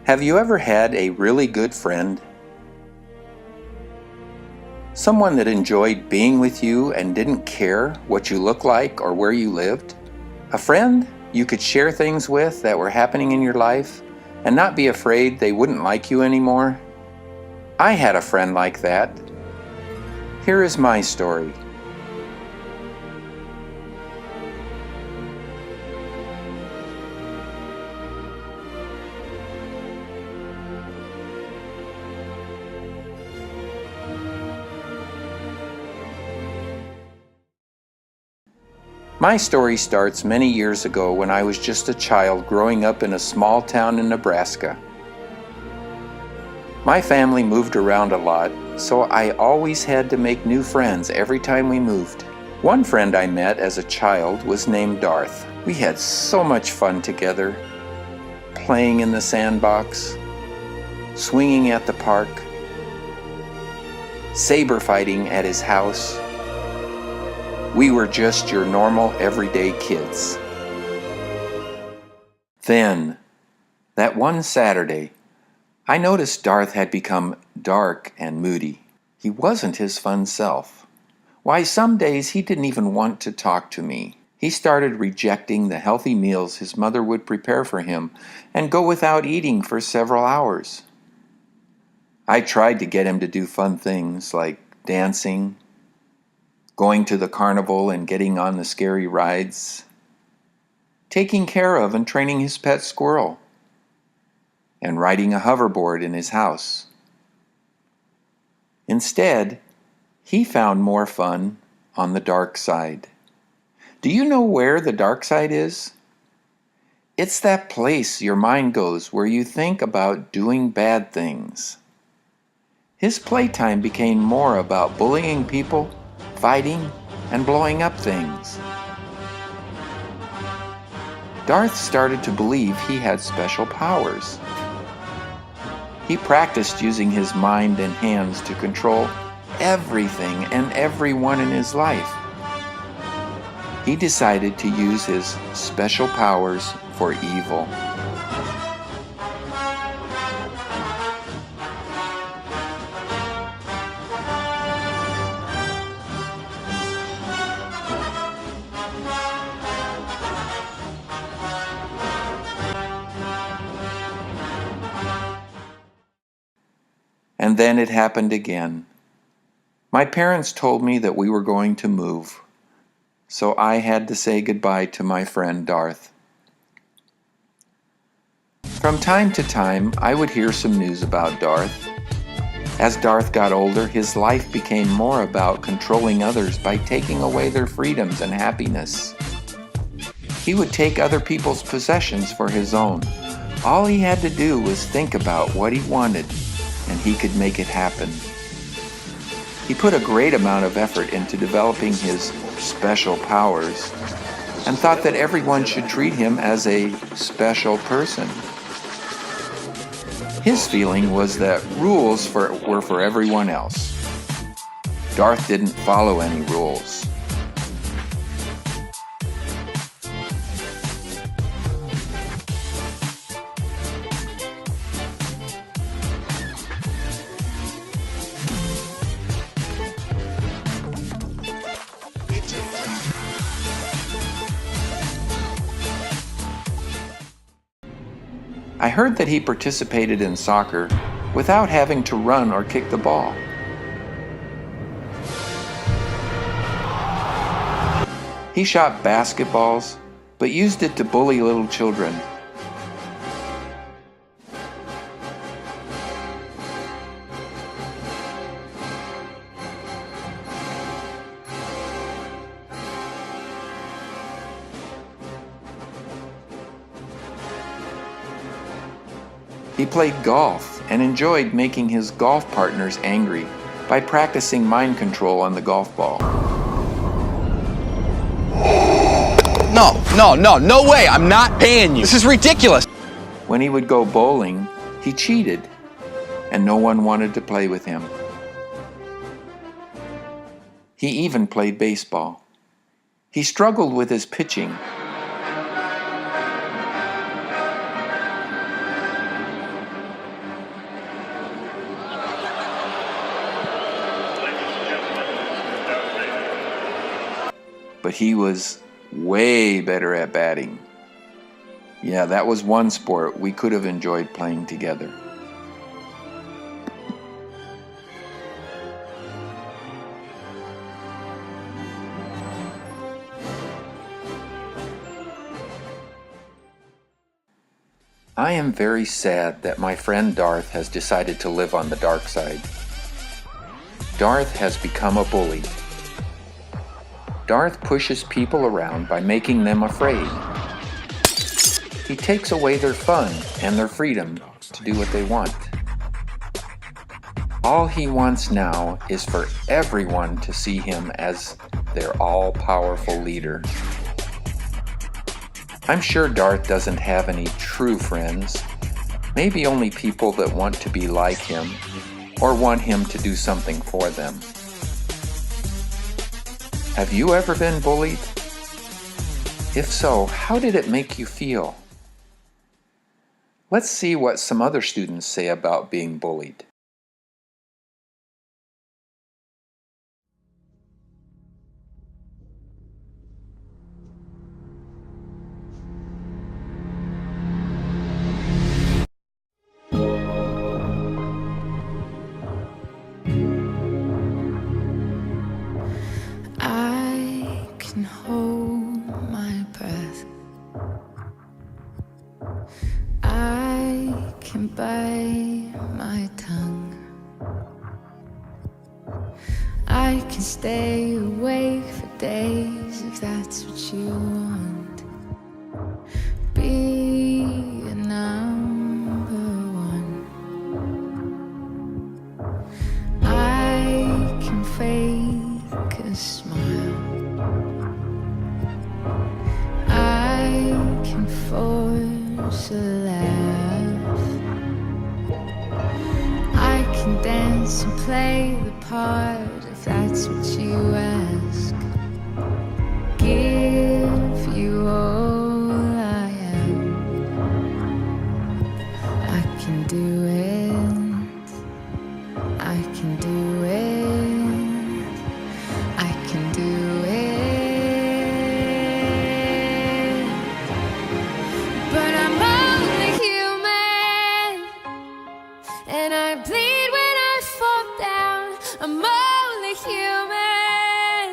Have you ever had a really good friend? Someone that enjoyed being with you and didn't care what you looked like or where you lived? A friend you could share things with that were happening in your life and not be afraid they wouldn't like you anymore? I had a friend like that. Here is my story. My story starts many years ago when I was just a child growing up in a small town in Nebraska. My family moved around a lot, so I always had to make new friends every time we moved. One friend I met as a child was named Darth. We had so much fun together, playing in the sandbox, swinging at the park, saber fighting at his house. We were just your normal, everyday kids. Then, that one Saturday, I noticed Darth had become dark and moody. He wasn't his fun self. Why, some days he didn't even want to talk to me. He started rejecting the healthy meals his mother would prepare for him and go without eating for several hours. I tried to get him to do fun things like dancing, going to the carnival and getting on the scary rides, taking care of and training his pet squirrel, and riding a hoverboard in his house. Instead, he found more fun on the dark side. Do you know where the dark side is? It's that place your mind goes where you think about doing bad things. His playtime became more about bullying people, fighting, and blowing up things. Darth started to believe he had special powers. He practiced using his mind and hands to control everything and everyone in his life. He decided to use his special powers for evil. And then it happened again. My parents told me that we were going to move, so I had to say goodbye to my friend Darth. From time to time, I would hear some news about Darth. As Darth got older, his life became more about controlling others by taking away their freedoms and happiness. He would take other people's possessions for his own. All he had to do was think about what he wanted, and he could make it happen. He put a great amount of effort into developing his special powers and thought that everyone should treat him as a special person. His feeling was that rules were for everyone else. Darth didn't follow any rules. I heard that he participated in soccer without having to run or kick the ball. He shot basketballs, but used it to bully little children. He played golf and enjoyed making his golf partners angry by practicing mind control on the golf ball. No way, I'm not paying you. This is ridiculous. When he would go bowling, he cheated, and no one wanted to play with him. He even played baseball. He struggled with his pitching. but he was way better at batting. Yeah, that was one sport we could have enjoyed playing together. I am very sad that my friend Darth has decided to live on the dark side. Darth has become a bully. Darth pushes people around by making them afraid. He takes away their fun and their freedom to do what they want. All he wants now is for everyone to see him as their all-powerful leader. I'm sure Darth doesn't have any true friends, maybe only people that want to be like him or want him to do something for them. Have you ever been bullied? If so, how did it make you feel? Let's see what some other students say about being bullied. I can hold my breath. I can bite my tongue. I can stay awake for days if that's what you want. Be a number one. I can fake a smile. I can force a laugh. I can dance and play the part if that's what you ask. Give you all I am. I can do it. I can do it. I can do it. But I'm only human, and I bleed when I fall down. I'm only human,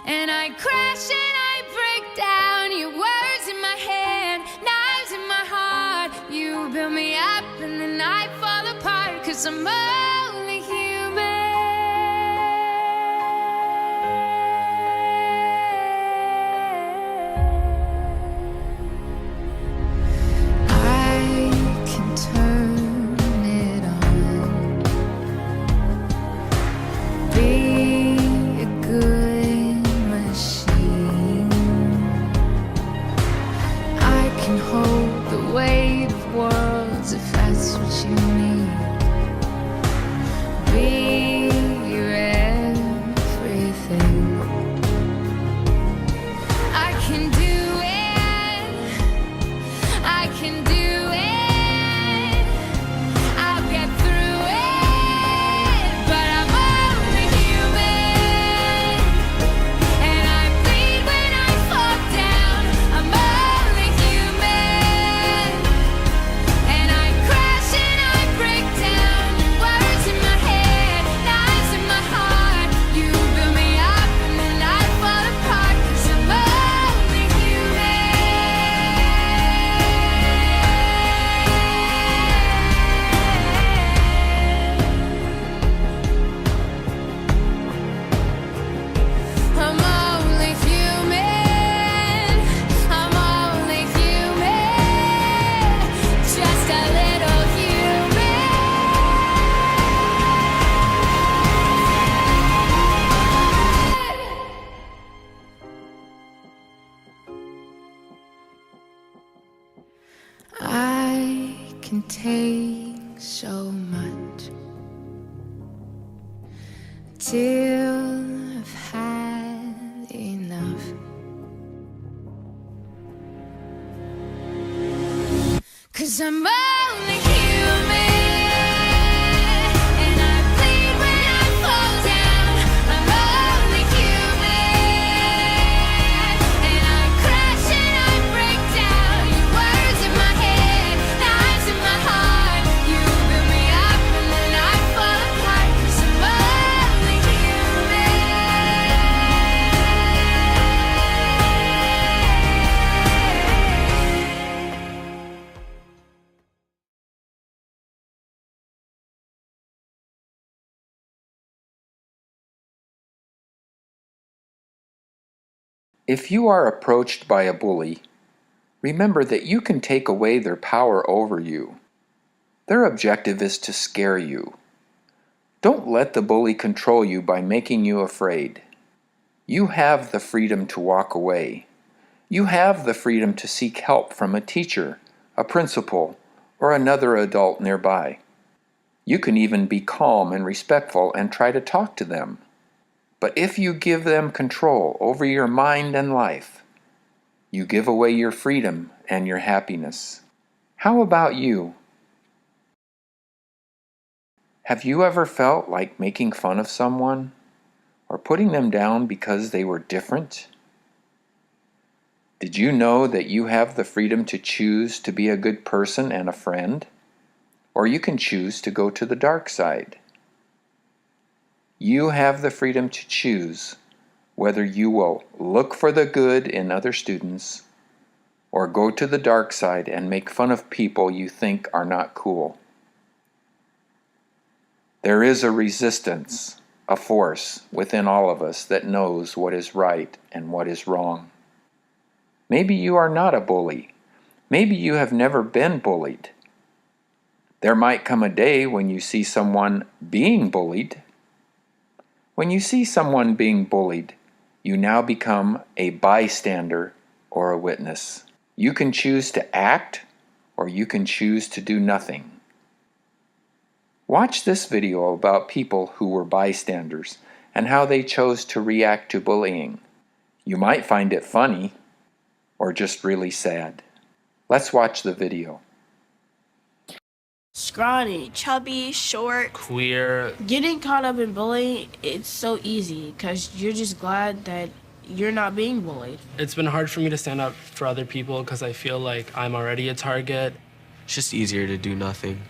and I crash and I break down. Your words in my head, knives in my heart. You build me up and then I fall apart, 'cause I'm only human. I can turn it on. Be a good machine. I can hold the weight of worlds if that's what you need. Be your everything. I can do it. I can do it. I'll get through it. But I'm only human, and I bleed when I fall down. I'm only human, and I crash and I break down. Words in my head, knives in my heart. You build me up and then I fall apart, 'cause I'm only human. I'm only human. I'm only human. Just a little human. I can take so much till I've had enough. 'Cause I'm only human, and I bleed when I fall down. I'm only human, If you are approached by a bully, remember that you can take away their power over you. Their objective is to scare you. Don't let the bully control you by making you afraid. You have the freedom to walk away. You have the freedom to seek help from a teacher, a principal, or another adult nearby. You can even be calm and respectful and try to talk to them. But if you give them control over your mind and life, you give away your freedom and your happiness. How about you? Have you ever felt like making fun of someone or putting them down because they were different? Did you know that you have the freedom to choose to be a good person and a friend? Or you can choose to go to the dark side. You have the freedom to choose whether you will look for the good in other students or go to the dark side and make fun of people you think are not cool. There is a resistance, a force within all of us that knows what is right and what is wrong. Maybe you are not a bully. Maybe you have never been bullied. There might come a day when you see someone being bullied. When you see someone being bullied, you now become a bystander or a witness. You can choose to act or you can choose to do nothing. Watch this video about people who were bystanders and how they chose to react to bullying. You might find it funny or just really sad. Let's watch the video. Scrawny, chubby, short, queer. getting caught up in bullying, it's so easy because you're just glad that you're not being bullied. It's been hard for me to stand up for other people because I feel like I'm already a target. It's just easier to do nothing.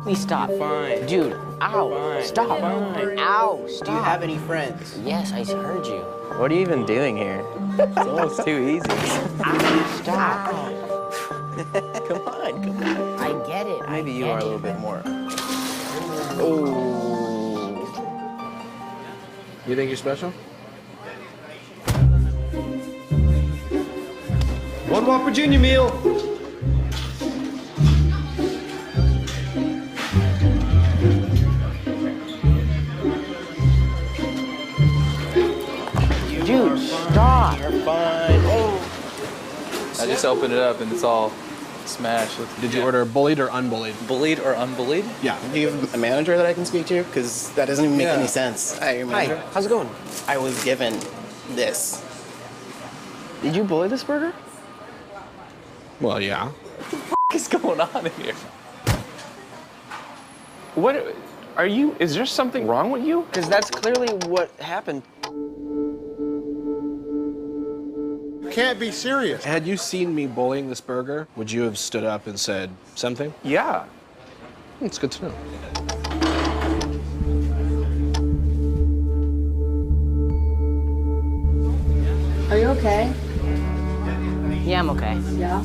Please stop. Fine. Dude, ow. Fine. Stop. Fine. Ow, stop. Do you have any friends? Yes, I heard you. What are you even doing here? It's almost too easy. Stop. Come on. I get it. Maybe you get are a it. little bit more. Oh. You think you're special? One Whopper Junior meal. Dude, stop. You're fine. Oh. I just opened it up and it's all smashed. Did you order bullied or unbullied? Bullied or unbullied? Yeah. Do you have a manager that I can speak to? Because that doesn't even make any sense. Hi, your manager. Hi, how's it going? I was given this. Did you bully this burger? Well, yeah. What is going on here? What are you? Is there something wrong with you? Because that's clearly what happened. Can't be serious. Had you seen me bullying this burger, would you have stood up and said something? Yeah. It's good to know. Are you okay? Yeah, I'm okay. Yeah.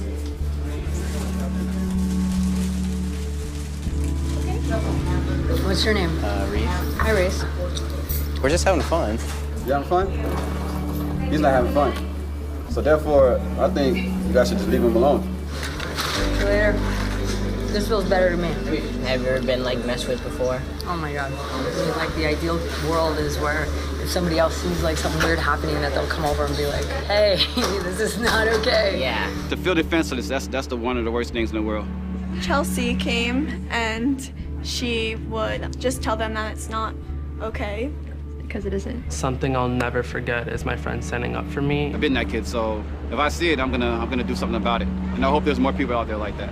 What's your name? Reed. Hi, Reese. We're just having fun. You having fun? He's not having fun. So therefore, I think you guys should just leave him alone. See you later. This feels better to me. Have you ever been like messed with before? Oh my god. Like the ideal world is where if somebody else sees like something weird happening that they'll come over and be like, hey, this is not okay. Yeah. To feel defenseless, that's one of the worst things in the world. Chelsea came and she would just tell them that it's not okay because it isn't. Something I'll never forget is my friend standing up for me. I've been that kid, so if I see it, I'm gonna do something about it. And I hope there's more people out there like that.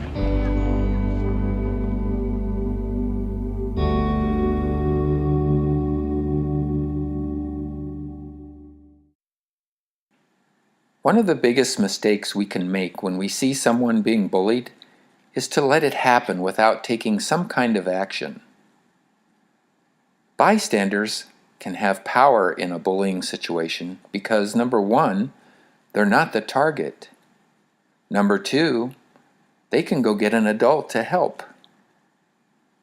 One of the biggest mistakes we can make when we see someone being bullied is to let it happen without taking some kind of action. Bystanders can have power in a bullying situation because, number one, they're not the target. Number 2, they can go get an adult to help.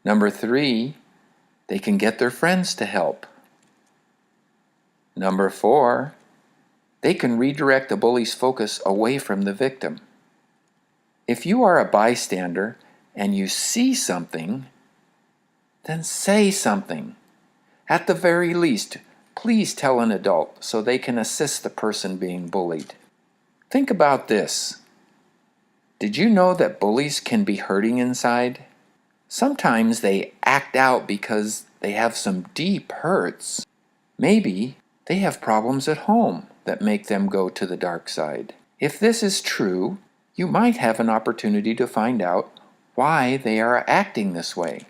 Number 3, they can get their friends to help. Number 4, they can redirect the bully's focus away from the victim. If you are a bystander and you see something, then say something. At the very least, please tell an adult so they can assist the person being bullied. Think about this. Did you know that bullies can be hurting inside? Sometimes they act out because they have some deep hurts. Maybe they have problems at home that make them go to the dark side. If this is true, you might have an opportunity to find out why they are acting this way.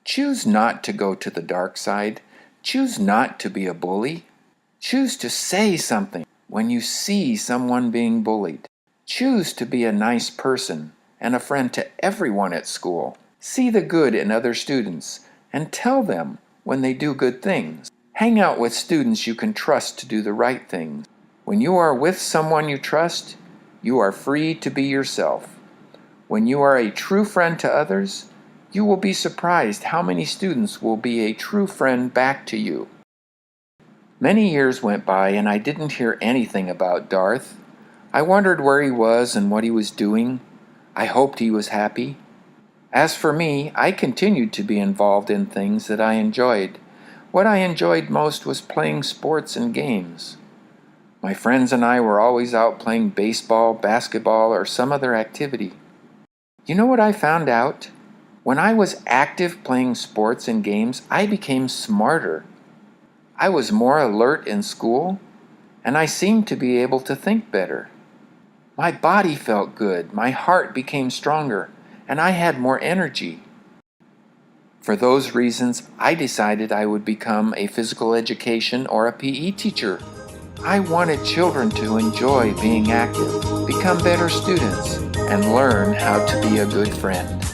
Choose not to go to the dark side. Choose not to be a bully. Choose to say something when you see someone being bullied. Choose to be a nice person and a friend to everyone at school. See the good in other students and tell them when they do good things. Hang out with students you can trust to do the right things. When you are with someone you trust, you are free to be yourself. When you are a true friend to others, you will be surprised how many students will be a true friend back to you. Many years went by and I didn't hear anything about Darth. I wondered where he was and what he was doing. I hoped he was happy. As for me, I continued to be involved in things that I enjoyed. What I enjoyed most was playing sports and games. My friends and I were always out playing baseball, basketball, or some other activity. You know what I found out? When I was active playing sports and games, I became smarter. I was more alert in school, and I seemed to be able to think better. My body felt good, my heart became stronger, and I had more energy. For those reasons, I decided I would become a physical education or a PE teacher. I wanted children to enjoy being active, become better students, and learn how to be a good friend.